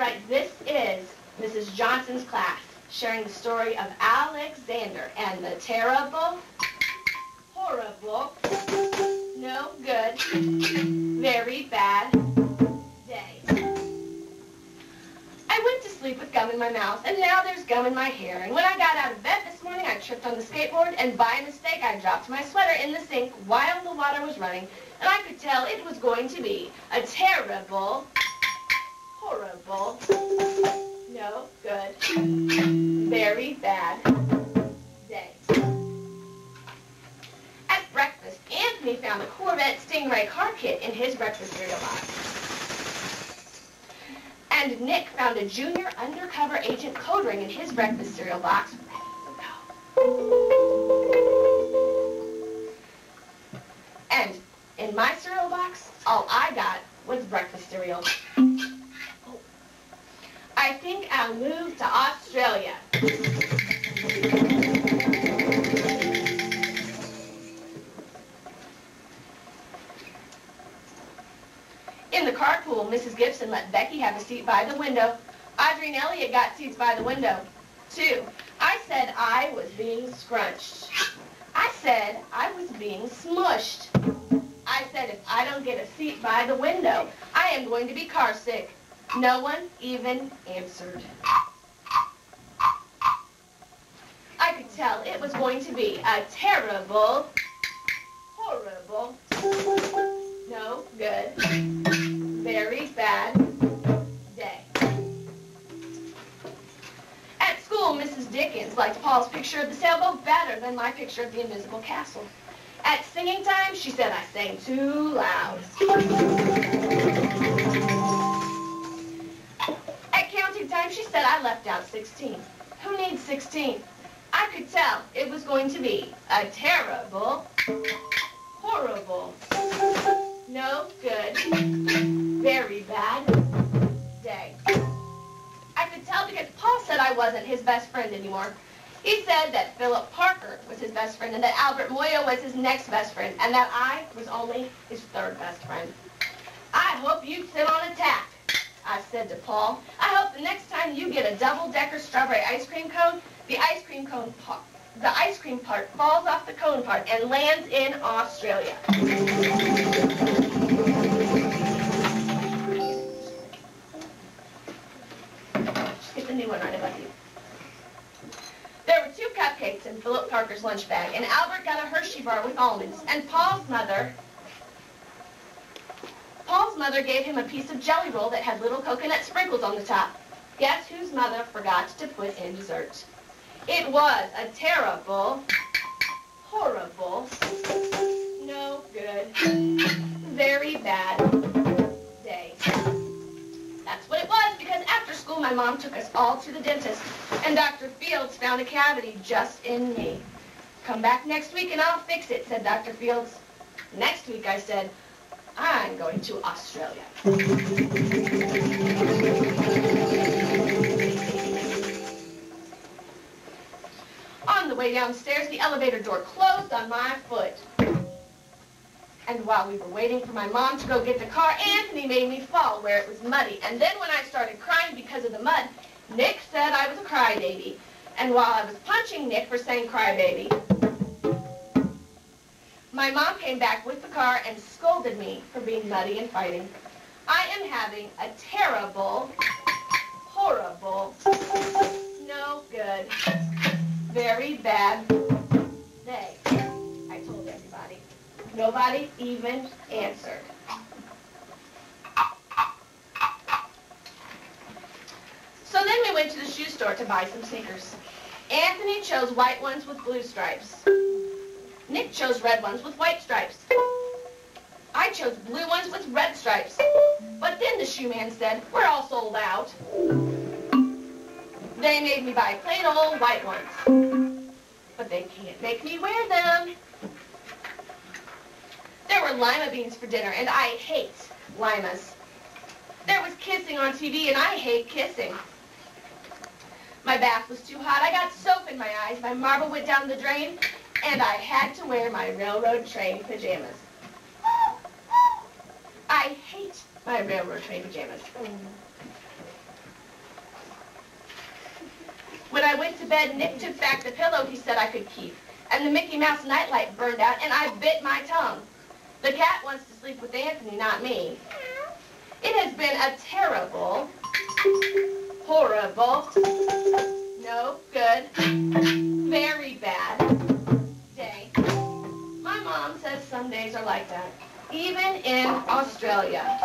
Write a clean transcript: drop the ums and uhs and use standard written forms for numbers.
right, this is Mrs. Johnson's class, sharing the story of Alexander and the terrible, horrible, no good, very bad day. I went to sleep with gum in my mouth, and now there's gum in my hair. And when I got out of bed this morning, I tripped on the skateboard, and by mistake, I dropped my sweater in the sink while the water was running, and I could tell it was going to be a terrible, horrible, no good, very bad day. At breakfast, Anthony found a Corvette Stingray car kit in his breakfast cereal box. And Nick found a junior undercover agent code ring in his breakfast cereal box. And in my cereal box, all I got was breakfast cereal. I think I'll move to Australia. In the carpool, Mrs. Gibson let Becky have a seat by the window. Audrey and Elliot got seats by the window, too. I said I was being scrunched. I said I was being smushed. I said if I don't get a seat by the window, I am going to be car sick. No one even answered. I could tell it was going to be a terrible, horrible, no good, very bad day. At school, Mrs. Dickens liked Paul's picture of the sailboat better than my picture of the invisible castle. At singing time, she said I sang too loud. At counting time, she said I left out 16. Who needs 16? I could tell it was going to be a terrible, horrible, no good, very bad day. I could tell because Paul said I wasn't his best friend anymore. He said that Philip Parker was his best friend and that Albert Moyo was his next best friend and that I was only his third best friend. I hope you'd sit on a tack, I said to Paul. I hope the next time you get a double-decker strawberry ice cream cone, the ice cream part falls off the cone part and lands in Australia. Just get the new one right above you. There were 2 cupcakes in Philip Parker's lunch bag, and Albert got a Hershey bar with almonds, and Paul's mother gave him a piece of jelly roll that had little coconut sprinkles on the top. Guess whose mother forgot to put in dessert? It was a terrible, horrible, no good, very bad day. That's what it was, because after school my mom took us all to the dentist, and Dr. Fields found a cavity just in me. Come back next week and I'll fix it, said Dr. Fields. Next week, I said, I'm going to Australia. On the way downstairs, the elevator door closed on my foot. And while we were waiting for my mom to go get the car, Anthony made me fall where it was muddy. And then when I started crying because of the mud, Nick said I was a crybaby. And while I was punching Nick for saying crybaby, my mom came back with the car and scolded me for being muddy and fighting. I am having a terrible, horrible, no good, very bad day, I told everybody. Nobody even answered. So then we went to the shoe store to buy some sneakers. Anthony chose white ones with blue stripes. Nick chose red ones with white stripes. I chose blue ones with red stripes. But then the shoe man said, we're all sold out. They made me buy plain old white ones. But they can't make me wear them. There were lima beans for dinner, and I hate limas. There was kissing on TV, and I hate kissing. My bath was too hot. I got soap in my eyes. My marble went down the drain, and I had to wear my railroad train pajamas. I hate my railroad train pajamas. I went to bed, Nick took back the pillow he said I could keep. And the Mickey Mouse nightlight burned out, and I bit my tongue. The cat wants to sleep with Anthony, not me. It has been a terrible, horrible, no good, very bad day. My mom says some days are like that, even in Australia.